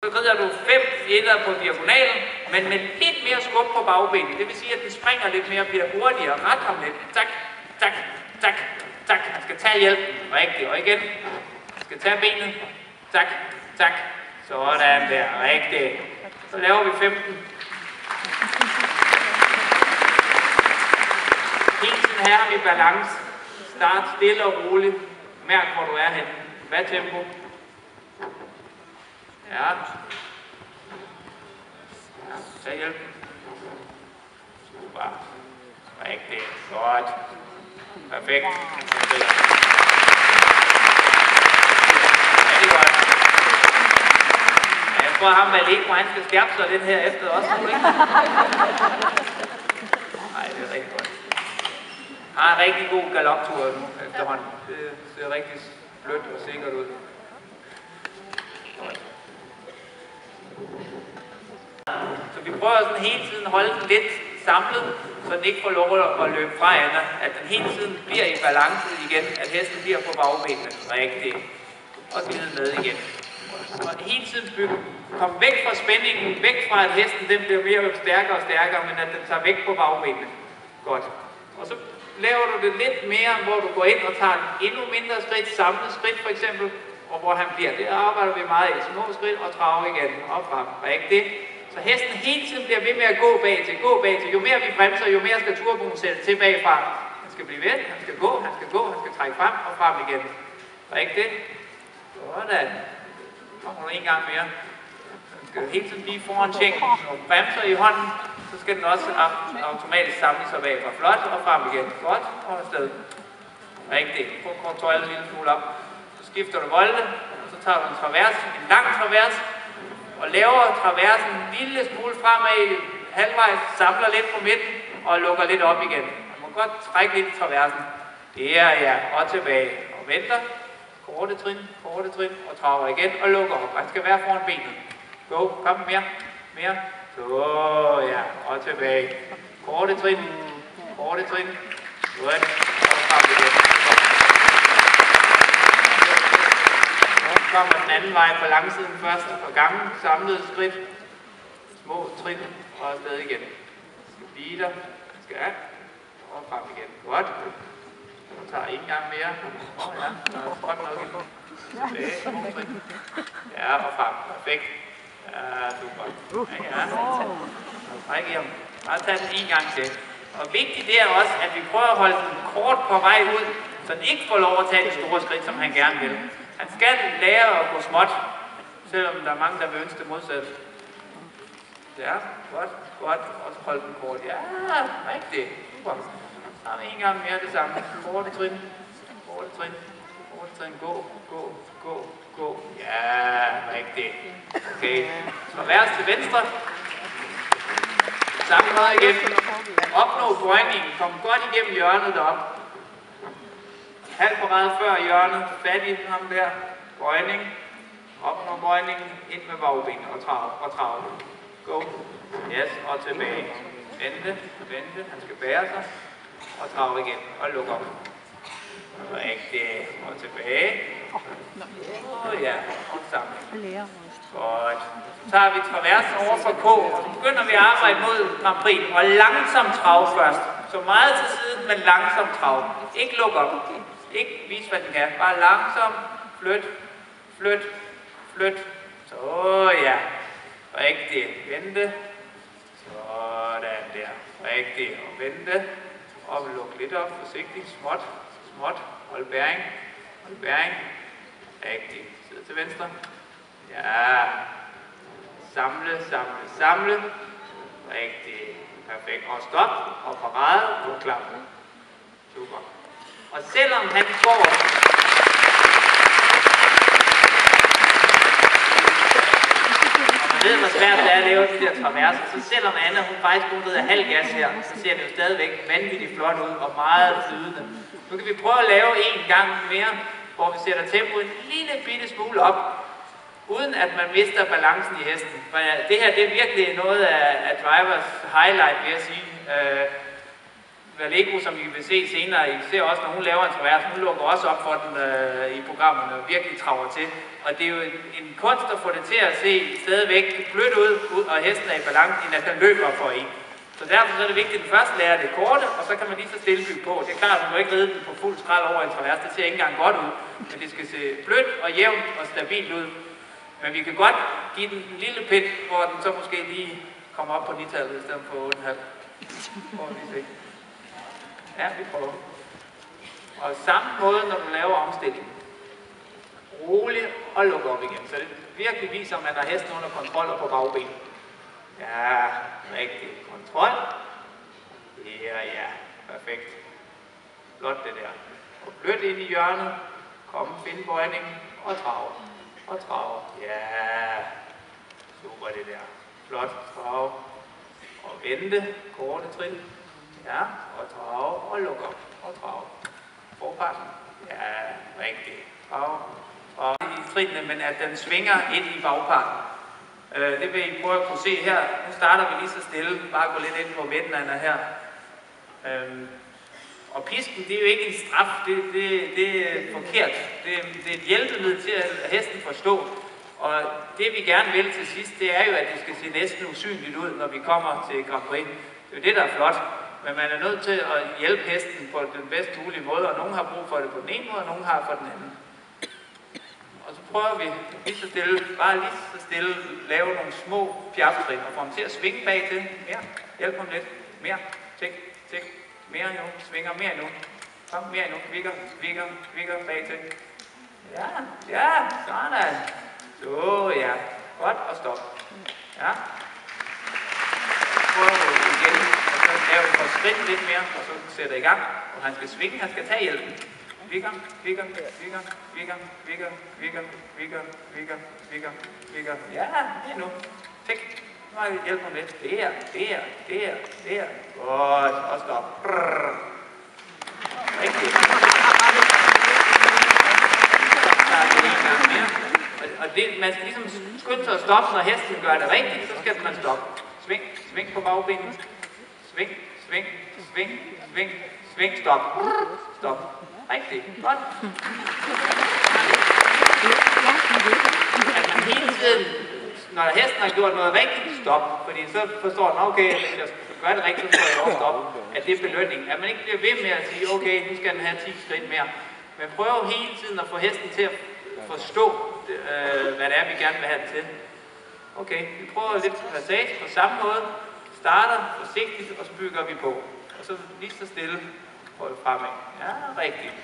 Så rider du 5 ender på diagonalen, men med lidt mere skub på bagbenet. Det vil sige, at den springer lidt mere, bliver hurtigere. Ret ham lidt. Tak, tak, tak, tak. Han skal tage hjælpen. Rigtigt. Og igen. Han skal tage benet. Tak, tak. Sådan der. Rigtigt. Så laver vi 15. Hele tiden her har vi balance. Start stille og roligt. Mærk, hvor du er henne. Hvad tempo? Ja. Tag hjælpen. Super. Rigtigt. Godt. Perfekt. Rigtig godt. Ja, jeg tror, ham med Lego, han skal skærpe sig lidt her efter også. Nej, det er rigtig godt. Har en rigtig god galoptur nu efterhånden. Det ser rigtig blødt og sikkert ud. Så vi prøver sådan hele tiden at holde den lidt samlet, så den ikke får lov at løbe fra ender. At den hele tiden bliver i balance igen, at hesten bliver på bagbenene. Rigtigt. Og glide med igen. Og hele tiden kom væk fra spændingen, væk fra at hesten den bliver mere stærkere og stærkere, men at den tager væk på bagbenene. Godt. Og så laver du det lidt mere, hvor du går ind og tager en endnu mindre skridt, samlet skridt for eksempel, og hvor han bliver. Det arbejder vi meget i. Små skridt og trave igen. Og frem. Rigtigt. Så hesten hele tiden bliver ved med at gå bag til, gå bag til. Jo mere vi bremser, jo mere skal turboen sætte til bagfra. Han skal blive ved, han skal gå, han skal gå, han skal trække frem og frem igen. Rigtigt. Sådan. Kommer du en gang mere. Han skal hele tiden blive foran tjekken. Og bremser i hånden, så skal den også automatisk samle sig bagfra. Flot og frem igen. Godt og afsted. Rigtigt. Prøv at kontrollere en lille smule op. Så skifter du volde, og så tager du en travers, en lang travers, og laver traversen en lille smule fremad, halvvejs, samler lidt på midten, og lukker lidt op igen. Man må godt trække lidt i traversen. Ja, og tilbage. Og venter. Korte trin, og traver igen, og lukker op. Man skal være foran benet. Go, kom mere. Så, ja, og tilbage. Korte trin. Godt, og frem igen. Så kommer den anden vej på langsiden først, og gangen, samlet skridt, små trin, og afsted igen. Skal blive der, skal af, og frem igen. Godt. Så tager en gang mere. Ja, så er godt nok igen. Tilbage, små trin. Ja, og frem. Perfekt. Ja, super. Ja. Træk i ham. Bare tag den en gang til. Og vigtigt det er også, at vi prøver at holde den kort på vej ud, så den ikke får lov at tage de store skridt, som han gerne vil. Han skal lære at gå småt, selvom der er mange, der vil ønske det modsatte. Ja, godt. Og så hold den kort. Ja, rigtigt. Super. Så har vi en gang mere det samme. Korte trin. Gå. Ja, rigtigt. Okay. Travers til venstre. Samme måde igen. Opnå bøjningen. Kom godt igennem hjørnet deroppe. Halv parade før hjørnet. Fat i ham der. Bøjning. Opnå bøjningen. Ind med bagbenet og trav. Go. Yes, og tilbage. Vente. Han skal bære sig. Og trav igen. Og luk op. Rigtigt. Og tilbage. Ja, og sammen. Godt. Så tager vi traversen over for K, og så begynder vi at arbejde mod Grand Prix. Og langsomt trav først. Så meget til siden, men langsomt trav. Ikke luk op. Ikke vis, hvad den kan. Bare langsomt. Flyt. Så ja. Rigtigt. Vente. Sådan der. Rigtigt. Og vente. Og luk lidt op. Forsigtigt. Småt. Hold bæring. Rigtigt. Sid til venstre. Ja. Samle. Rigtigt. Perfekt. Og stop. Og parade. Og klar. Super. Og selvom han går... Man ved, hvor svært det er at lave de der traverser. Så selvom Anna, hun faktisk går ned af halv gas her, så ser det jo stadigvæk vanvittigt flot ud og meget flydende. Nu kan vi prøve at lave en gang mere, hvor vi sætter tempoet en lille bitte smule op, uden at man mister balancen i hesten. For det her, det er virkelig noget af drivers highlight, vil jeg sige. Valego, som I vil se senere, I ser også, når hun laver en travers, hun lukker også op for den i programmerne og virkelig traver til. Og det er jo en kunst at få det til at se stadigvæk blødt ud, og hesten er i balance, end at den løber for en. Så derfor er det vigtigt, at den først lærer det korte, og så kan man lige så stille bygge på. Det er klart, at man må ikke ride den på fuld skrald over en travers, det ser ikke engang godt ud. Men det skal se blødt og jævnt og stabilt ud. Men vi kan godt give den en lille pind, hvor den så måske lige kommer op på 9-tallet i stedet for 8,5. Får vi lige se. Ja, vi prøver. Og samme måde, når du laver omstillingen. Rolig og luk op igen. Så det virkelig viser, at man har hesten under kontrol og på bagben. Ja, rigtig kontrol. Ja, perfekt. Flot det der. Og blødt ind i hjørnet. Kom, find bøjningen og trav. Og trav. Ja, super det der. Flot, trav. Og vente, korte trin. Ja, og trav og luk op. Og trav. Forparten. Ja, rigtig. Trav. Og i trinene, men at den svinger ind i bagparten. Det vil I prøve at kunne se her. Nu starter vi lige så stille. Bare gå lidt ind på midten af her. Og pisken, det er jo ikke en straf. Det er forkert. Det er et hjælpemiddel til at hesten forstå. Og det vi gerne vil til sidst, det er jo, at det skal se næsten usynligt ud, når vi kommer til Grand Prix. Det er jo det, der er flot. Men man er nødt til at hjælpe hesten på den bedst mulige måde, og nogen har brug for det på den ene måde, og nogen har for den anden. Og så prøver vi lige så stille, bare lige så stille, lave nogle små pjaftrin, og få dem til at svinge bag til. Mere, hjælp dem lidt. Mere, tik, tik, mere endnu, svinger mere endnu. Kom, mere endnu, vigger bag til. Ja, sådan. Så ja, godt, og stop. Ja. Prøver vi igen, og så laver vi for skridt lidt mere, og så sætter i gang. Og han skal svinge, han skal tage hjælpen. Vigger. Ja, lige nu. Tik. Nu har vi hjælp om lidt. Der. Godt, og stop. Rigtig. Og det, man skal ligesom skynde sig at stoppe, når hesten gør det rigtigt, så skal man stoppe. Sving på bagbenet. Sving, stop. Rigtig, godt. At man hele tiden, når hesten har gjort noget rigtigt, stop. Fordi så forstår den, okay, hvis jeg gør det rigtigt, så får jeg også stoppe. At det er belønning. At man ikke bliver ved med at sige, okay, nu skal den have 10 skridt mere. Men prøv hele tiden at få hesten til at forstå, hvad det er, vi gerne vil have det til. Okay, vi prøver lidt passage på samme måde. Starter forsigtigt, og så bygger vi på. Og så lige så stille får det fremad. Ja, rigtigt.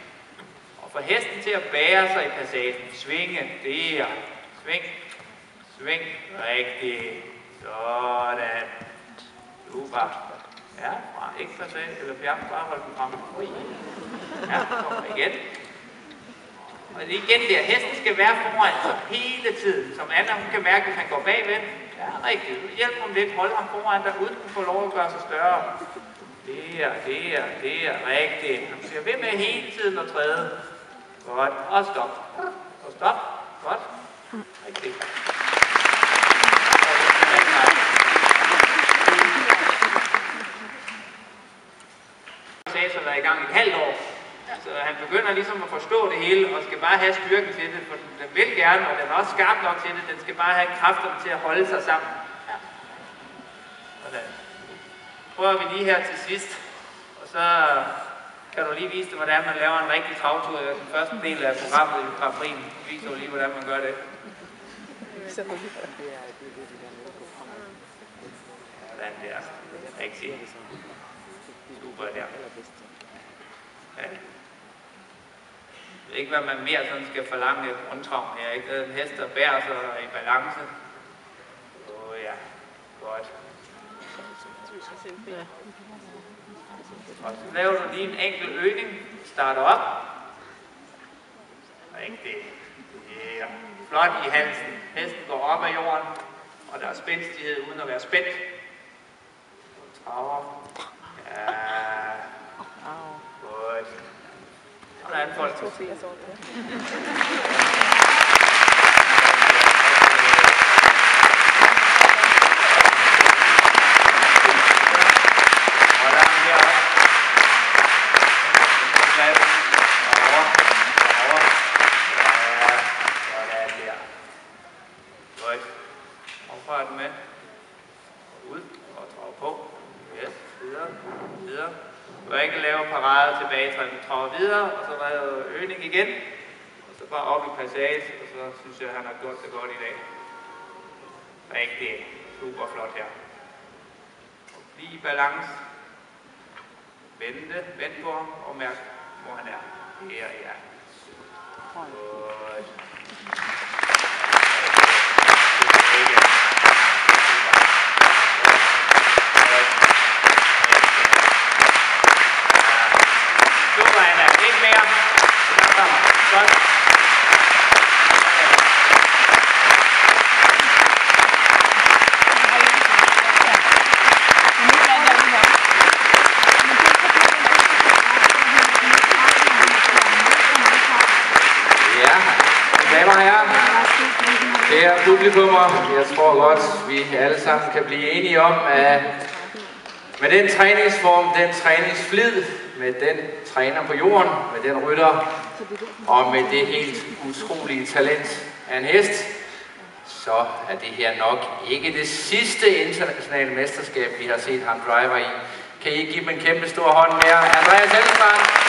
Og få hesten til at bære sig i passagen. Svinge, der. Sving, rigtigt. Sådan. Super. Ja, ikke passage, eller fjern, bare hold den frem. Ja, kom igen. Og igen der, hesten skal være foran sig hele tiden. Som Anna, hun kan mærke, hvis han går bagved. Ja, rigtigt. Hjælp ham lidt, hold ham foran dig, uden at få lov at gøre sig større. Der, rigtigt. Han bliver ved med hele tiden at træde. Godt, og stop. Godt. Rigtigt. Har været i gang et halvt år. Så han begynder ligesom at forstå det hele, og skal bare have styrken til det, for den vil gerne, og den er også skarp nok til det. Den skal bare have kræfterne til at holde sig sammen. Ja. Sådan. Prøver vi lige her til sidst, og så kan du lige vise det, hvordan man laver en rigtig travtur. Den første del af programmet i Grand Prix viser du lige, hvordan man gør det. Sådan der. Rigtig. Super der. Ja. Jeg ved ikke, hvad man mere sådan skal forlange et rundtravn her. Ikke? En hest, der bærer sig i balance. Ja, godt. Og så laver du lige en enkelt øgning. Starter op. Rigtig. Ja. Flot i halsen. Hesten går op af jorden. Og der er spændstighed uden at være spændt. Traver. Ja. Godt. Og der er en folk. Og der er her også. videre, og så redder øgning igen. Og så bare op i passage, og så synes jeg, at han har gjort det godt i dag. Rigtig super flot her. Og bliv i balance. Vend på ham og mærk, hvor han er. Her, ja. Godt. Super, Anna. Lidt mere. Godt. Damer og herrer, kære publikummer, jeg tror godt, vi alle sammen kan blive enige om, at med den træningsform, den træningsflid, med den træner på jorden, med den rytter og med det helt utrolige talent af en hest, så er det her nok ikke det sidste internationale mesterskab, vi har set ham driver i. Kan I give dem en kæmpe stor hånd mere? Andreas Hellstrand.